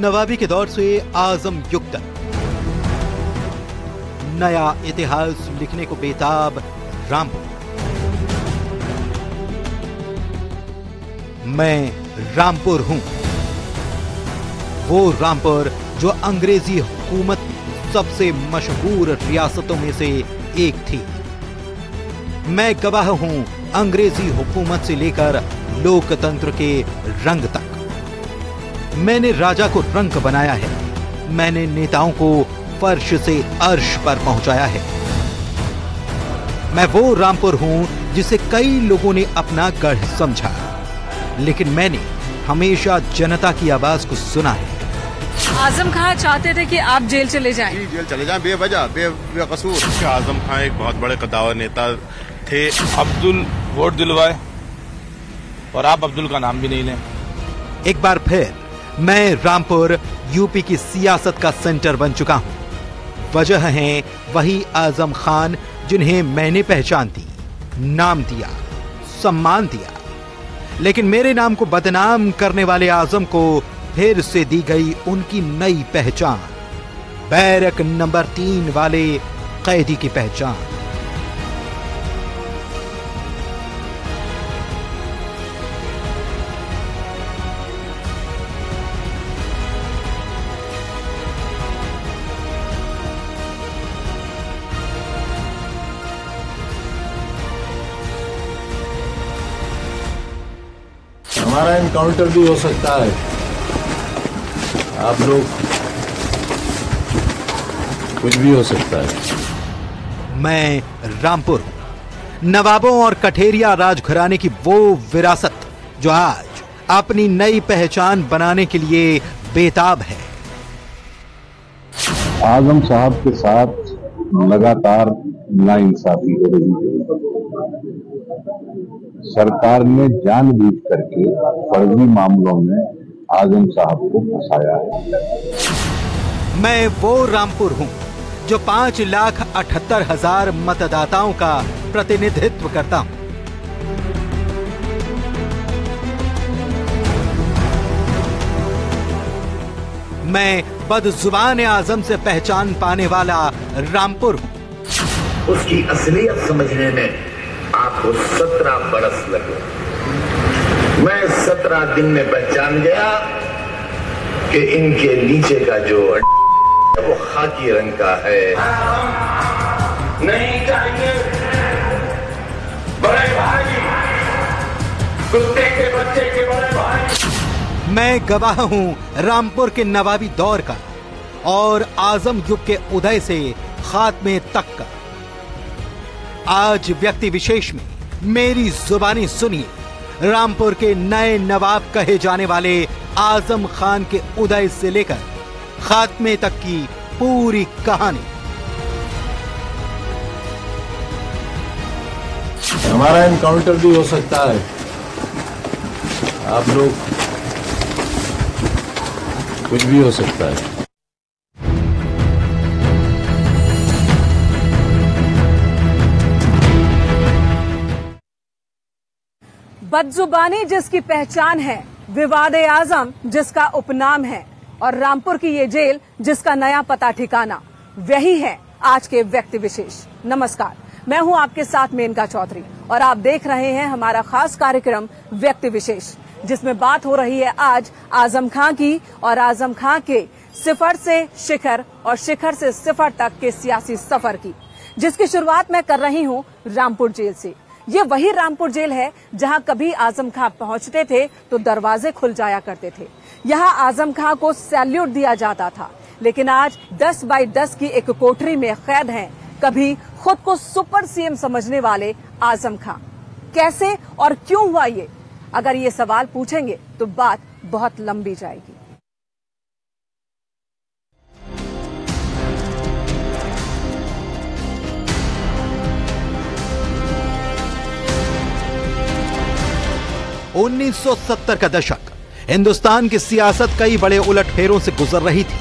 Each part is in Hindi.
नवाबी के दौर से आजम युग तक नया इतिहास लिखने को बेताब रामपुर। मैं रामपुर हूं, वो रामपुर जो अंग्रेजी हुकूमत की सबसे मशहूर रियासतों में से एक थी। मैं गवाह हूं अंग्रेजी हुकूमत से लेकर लोकतंत्र के रंग तक। मैंने राजा को रंग बनाया है, मैंने नेताओं को फर्श से अर्श पर पहुंचाया है। मैं वो रामपुर हूं जिसे कई लोगों ने अपना गढ़ समझा, लेकिन मैंने हमेशा जनता की आवाज को सुना है। आजम खां चाहते थे कि आप जेल चले जाएं। जेल चले जाएं बेवजह, बेकसूर। आजम खां एक बहुत बड़े कद्दावर नेता थे। अब्दुल वोट दिलवाए और आप अब्दुल का नाम भी नहीं लें। एक बार फिर मैं रामपुर यूपी की सियासत का सेंटर बन चुका हूं। वजह है वही आजम खान जिन्हें मैंने पहचान दी, नाम दिया, सम्मान दिया, लेकिन मेरे नाम को बदनाम करने वाले आजम को फिर से दी गई उनकी नई पहचान, बैरक नंबर 3 वाले कैदी की पहचान। हमारा एनकाउंटर भी हो सकता है। आप लोग कुछ भी हो सकता है। मैं रामपुर हूं, नवाबों और कठेरिया राजघराने की वो विरासत जो आज अपनी नई पहचान बनाने के लिए बेताब है। आजम साहब के साथ लगातार नाइंसाफी हो रही है। सरकार ने जानबूझ करके फर्जी मामलों में आजम साहब को फंसाया है। मैं वो रामपुर हूं जो 5,78,000 मतदाताओं का प्रतिनिधित्व करता हूं। मैं बदजुबान आजम से पहचान पाने वाला रामपुर हूं। उसकी असलियत समझने में आपको 17 बरस लगे। मैं 17 दिन में पहचान गया कि इनके नीचे का जो वो खाकी रंग का है। नहीं चाहिए बड़े भाई, कुत्ते के बच्चे के बड़े भाई। मैं गवाह हूं रामपुर के नवाबी दौर का और आजम युग के उदय से खात्मे तक का। आज व्यक्ति विशेष में मेरी जुबानी सुनिए रामपुर के नए नवाब कहे जाने वाले आजम खान के उदय से लेकर खात्मे तक की पूरी कहानी। हमारा एनकाउंटर भी हो सकता है। आप लोग कुछ भी हो सकता है। बदजुबानी जिसकी पहचान है, विवाद आजम जिसका उपनाम है और रामपुर की ये जेल जिसका नया पता ठिकाना, वही है आज के व्यक्ति विशेष। नमस्कार, मैं हूं आपके साथ मेनका चौधरी और आप देख रहे हैं हमारा खास कार्यक्रम व्यक्ति विशेष, जिसमें बात हो रही है आज आजम खां की और आजम खां के सिफर से शिखर और शिखर से सिफर तक के सियासी सफर की, जिसकी शुरुआत मैं कर रही हूं रामपुर जेल से। ये वही रामपुर जेल है जहां कभी आजम खां पहुंचते थे तो दरवाजे खुल जाया करते थे। यहां आजम खां को सैल्यूट दिया जाता था, लेकिन आज 10 बाई 10 की एक कोठरी में कैद हैं कभी खुद को सुपर सीएम समझने वाले आजम खां। कैसे और क्यों हुआ ये? अगर ये सवाल पूछेंगे तो बात बहुत लंबी जाएगी। उन्नीस 1970 का दशक हिंदुस्तान की सियासत कई बड़े उलटफेरों से गुजर रही थी।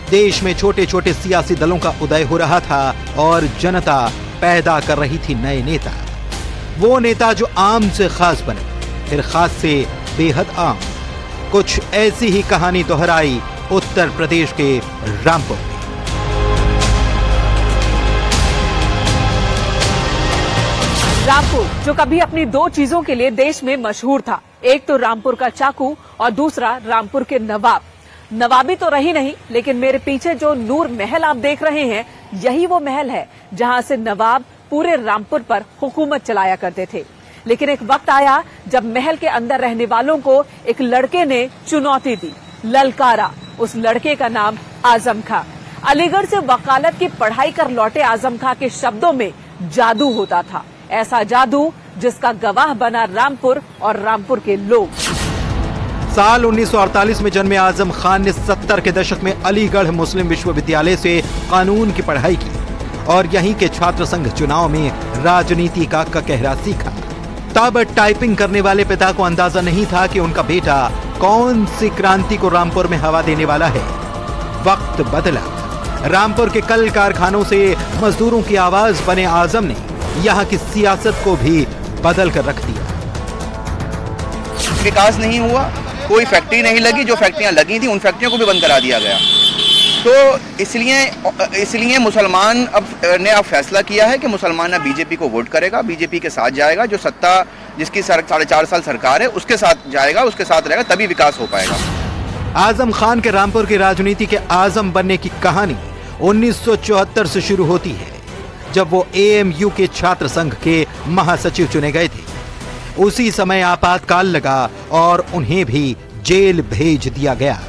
देश में छोटे छोटे सियासी दलों का उदय हो रहा था और जनता पैदा कर रही थी नए नेता। वो नेता जो आम से खास बने, फिर खास से बेहद आम। कुछ ऐसी ही कहानी दोहराई उत्तर प्रदेश के रामपुर में। रामपुर जो कभी अपनी दो चीजों के लिए देश में मशहूर था, एक तो रामपुर का चाकू और दूसरा रामपुर के नवाब। नवाबी तो रही नहीं, लेकिन मेरे पीछे जो नूर महल आप देख रहे हैं, यही वो महल है जहां से नवाब पूरे रामपुर पर हुकूमत चलाया करते थे। लेकिन एक वक्त आया जब महल के अंदर रहने वालों को एक लड़के ने चुनौती दी, ललकारा। उस लड़के का नाम आजम खां। अलीगढ़ से वकालत की पढ़ाई कर लौटे आजम खां के शब्दों में जादू होता था, ऐसा जादू जिसका गवाह बना रामपुर और रामपुर के लोग। साल 1948 में जन्मे आजम खान ने 70 के दशक में अलीगढ़ मुस्लिम विश्वविद्यालय से कानून की पढ़ाई की और यहीं के छात्र संघ चुनाव में राजनीति का कहरा सीखा। तब टाइपिंग करने वाले पिता को अंदाजा नहीं था कि उनका बेटा कौन सी क्रांति को रामपुर में हवा देने वाला है। वक्त बदला। रामपुर के कल कारखानों से मजदूरों की आवाज बने आजम ने यहाँ की सियासत को भी बदल कर रख दिया। विकास नहीं हुआ, कोई फैक्ट्री नहीं लगी, जो फैक्ट्रियां लगी थी उन फैक्ट्रियों को भी बंद करा दिया गया। तो इसलिए मुसलमान अब फैसला किया है कि मुसलमान अब बीजेपी को वोट करेगा, बीजेपी के साथ जाएगा, जो सत्ता जिसकी 4.5 साल सरकार है उसके साथ जाएगा, उसके साथ रहेगा, तभी विकास हो पाएगा। आजम खान के रामपुर की राजनीति के आजम बनने की कहानी 1974 से शुरू होती है, जब वो AMU के छात्र संघ के महासचिव चुने गए थे। उसी समय आपातकाल लगा और उन्हें भी जेल भेज दिया गया।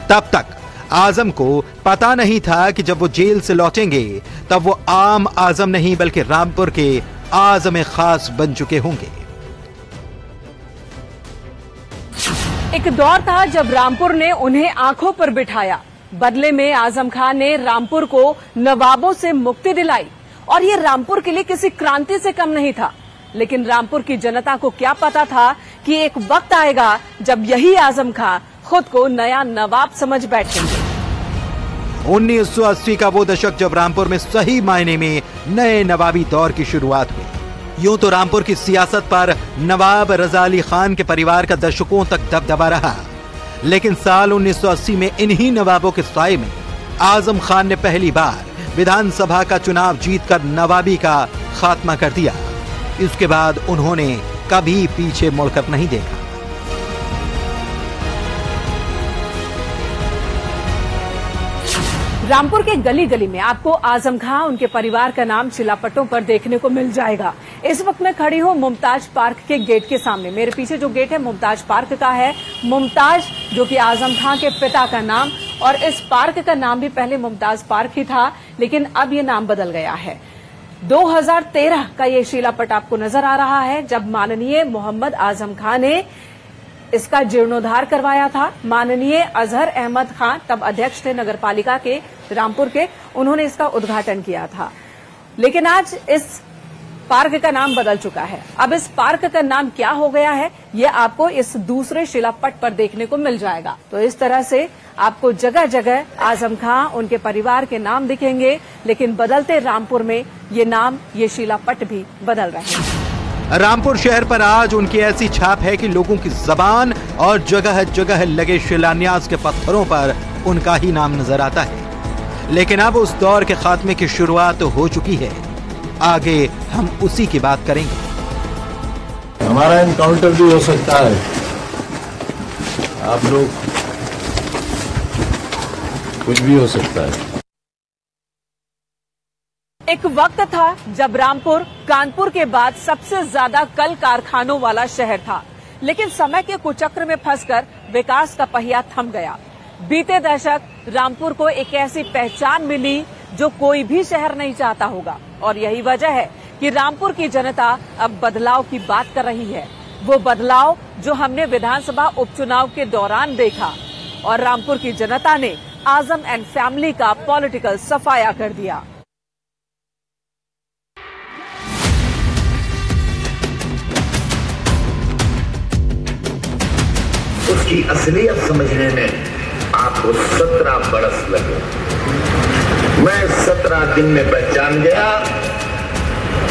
तब तक आजम को पता नहीं था कि जब वो जेल से लौटेंगे तब वो आम आजम नहीं बल्कि रामपुर के आजम खास बन चुके होंगे। एक दौर था जब रामपुर ने उन्हें आंखों पर बिठाया। बदले में आजम खान ने रामपुर को नवाबों से मुक्ति दिलाई और ये रामपुर के लिए किसी क्रांति से कम नहीं था। लेकिन रामपुर की जनता को क्या पता था कि एक वक्त आएगा जब यही आजम खान खुद को नया नवाब समझ बैठेंगे। 1980 का वो दशक जब रामपुर में सही मायने में नए नवाबी दौर की शुरुआत हुई। यूं तो रामपुर की सियासत पर नवाब रजा अली खान के परिवार का दशकों तक दबदबा रहा, लेकिन साल 1980 में इन्हीं नवाबों के साए में आजम खान ने पहली बार विधानसभा का चुनाव जीतकर नवाबी का खात्मा कर दिया। इसके बाद उन्होंने कभी पीछे मुड़कर नहीं देखा। रामपुर के गली गली में आपको आजम खां उनके परिवार का नाम शिलापट्टों पर देखने को मिल जाएगा। इस वक्त मैं खड़ी हूं मुमताज पार्क के गेट के सामने। मेरे पीछे जो गेट है मुमताज पार्क का है। मुमताज जो कि आजम खां के पिता का नाम, और इस पार्क का नाम भी पहले मुमताज पार्क ही था, लेकिन अब ये नाम बदल गया है। 2013 का ये शिलापट आपको नजर आ रहा है जब माननीय मोहम्मद आजम खान ने इसका जीर्णोद्धार करवाया था। माननीय अजहर अहमद खान तब अध्यक्ष थे नगर पालिका के रामपुर के, उन्होंने इसका उद्घाटन किया था। लेकिन आज इस पार्क का नाम बदल चुका है। अब इस पार्क का नाम क्या हो गया है ये आपको इस दूसरे शिलापट पर देखने को मिल जाएगा। तो इस तरह से आपको जगह जगह आजम खां उनके परिवार के नाम दिखेंगे, लेकिन बदलते रामपुर में ये नाम, ये शिलापट भी बदल रहे हैं। रामपुर शहर पर आज उनकी ऐसी छाप है कि लोगों की जबान और जगह जगह लगे शिलान्यास के पत्थरों पर उनका ही नाम नजर आता है। लेकिन अब उस दौर के खात्मे की शुरुआत हो चुकी है। आगे हम उसी की बात करेंगे। हमारा एनकाउंटर भी हो सकता है। आप लोग कुछ भी हो सकता है। एक वक्त था जब रामपुर कानपुर के बाद सबसे ज्यादा कल कारखानों वाला शहर था, लेकिन समय के कुचक्र में फंसकर विकास का पहिया थम गया। बीते दशक रामपुर को एक ऐसी पहचान मिली जो कोई भी शहर नहीं चाहता होगा, और यही वजह है कि रामपुर की जनता अब बदलाव की बात कर रही है। वो बदलाव जो हमने विधानसभा उपचुनाव के दौरान देखा, और रामपुर की जनता ने आजम एंड फैमिली का पॉलिटिकल सफाया कर दिया। उसकी असलियत समझने में आपको 17 बरस लगे। मैं 17 दिन में पहचान गया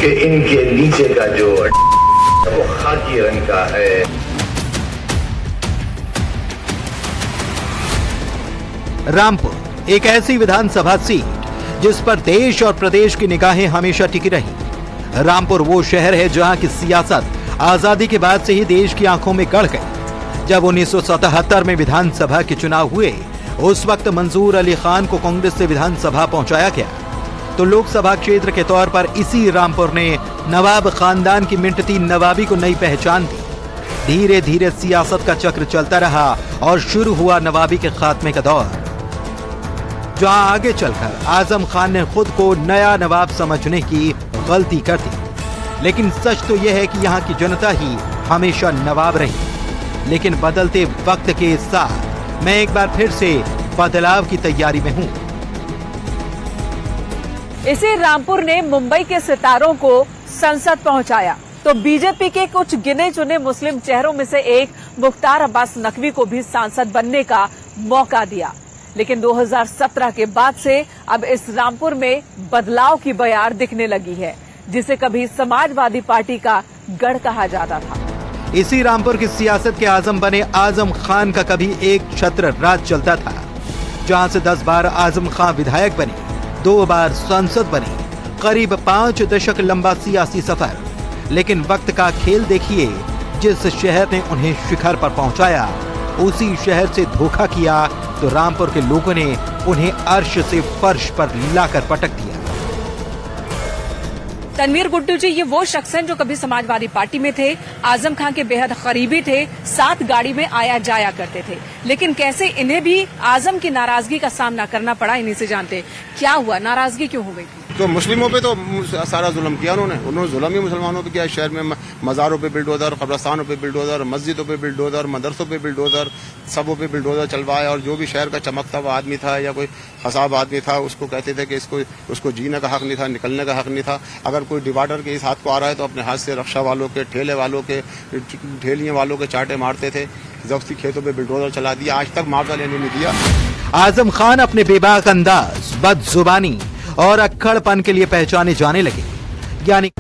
कि इनके नीचे का जो वो खाकी रंग का है। रामपुर एक ऐसी विधानसभा सीट जिस पर देश और प्रदेश की निगाहें हमेशा टिकी रही। रामपुर वो शहर है जहां की सियासत आजादी के बाद से ही देश की आंखों में गड़ गई। जब 1977 में विधानसभा के चुनाव हुए, उस वक्त मंजूर अली खान को कांग्रेस से विधानसभा पहुंचाया गया, तो लोकसभा क्षेत्र के तौर पर इसी रामपुर ने नवाब खानदान की मिटती नवाबी को नई पहचान दी। धीरे धीरे सियासत का चक्र चलता रहा और शुरू हुआ नवाबी के खात्मे का दौर, जहां आगे चलकर आजम खान ने खुद को नया नवाब समझने की गलती कर दी। लेकिन सच तो यह है कि यहाँ की जनता ही हमेशा नवाब रही। लेकिन बदलते वक्त के साथ मैं एक बार फिर से बदलाव की तैयारी में हूँ। इसी रामपुर ने मुंबई के सितारों को संसद पहुंचाया तो बीजेपी के कुछ गिने चुने मुस्लिम चेहरों में से एक मुख्तार अब्बास नकवी को भी सांसद बनने का मौका दिया। लेकिन 2017 के बाद से अब इस रामपुर में बदलाव की बयार दिखने लगी है, जिसे कभी समाजवादी पार्टी का गढ़ कहा जाता था। इसी रामपुर की सियासत के आजम बने आजम खान का कभी एक छत्र राज चलता था, जहां से 10 बार आजम खान विधायक बने, 2 बार सांसद बने, करीब 5 दशक लंबा सियासी सफर। लेकिन वक्त का खेल देखिए, जिस शहर ने उन्हें शिखर पर पहुंचाया, उसी शहर से धोखा किया तो रामपुर के लोगों ने उन्हें अर्श से फर्श पर लाकर पटक दिया। तनवीर गुड्डू जी, ये वो शख्स हैं जो कभी समाजवादी पार्टी में थे, आजम खान के बेहद करीबी थे, साथ गाड़ी में आया जाया करते थे। लेकिन कैसे इन्हें भी आजम की नाराजगी का सामना करना पड़ा, इन्हीं से जानते क्या हुआ, नाराजगी क्यों हो गई थी? तो मुस्लिमों पे तो सारा जुल्म किया उन्होंने जुल्म ही मुसलमानों पे किया। शहर में मज़ारों पे बिल्डोजर, कब्रस्तानों पे बिल्डोजर, मस्जिदों पे बिल्डोजर, मदरसों पे बिल्डोजर, सबों पे बिल्डोजर चलवाया। और जो भी शहर का चमकता हुआ आदमी था या कोई हसाब आदमी था, उसको कहते थे कि उसको जीने का हक नहीं था, निकलने का हक नहीं था। अगर कोई डिवाइडर के इस हाथ को आ रहा है तो अपने हाथ से रक्षा वालों के, ठेले वालों के, ठेलियों वालों के चाटे मारते थे। जब्ती खेतों पे बिल्डोजर चला दिया, आज तक मुआवजा लेने नहीं दिया। आजम खान अपने बेबाक अंदाज, बदजुबानी और अक्खड़पन के लिए पहचाने जाने लगे। यानी